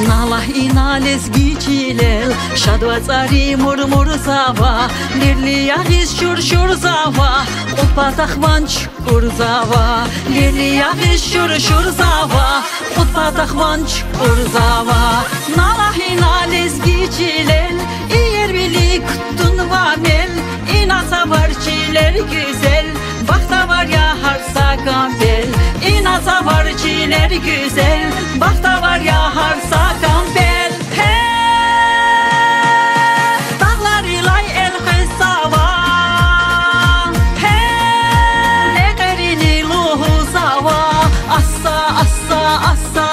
Nalah inales gichilel Shadwa tsari murmur zava Lirli yagis shur shur zava Utpatach vanch kur zava Lirli yagis shur shur zava Utpatach vanch kur zava Nalah inales gichilel İyer bilik tun vamel İnasa var çiler güzel Bakta var ya harsa kampel İnasa var çiler güzel Bakta var ya harsa kampel Dağlar ilay el hesava Leğerini luhu zava Assa assa assa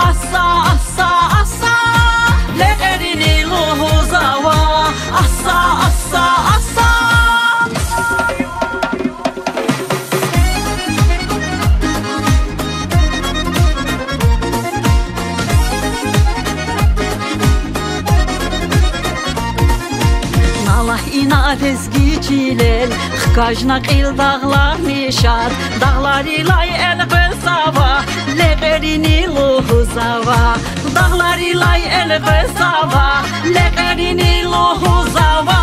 Assa assa assa Leğerini luhu zava Assa assa assa Allah inades gichilel Khkajna qil dağlar nişar Dağlar ilay el qısava Leğerini luhu zava Dağlar ilay el qısava Leğerini luhu zava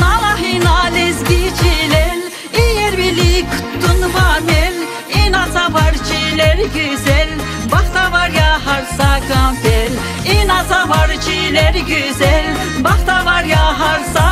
Nalah inades gichilel İyer bilik tun vamel İnasa var çiler güzel Bakta var ya harsa kampel İnasa var çiler güzel Bakta var ya harsa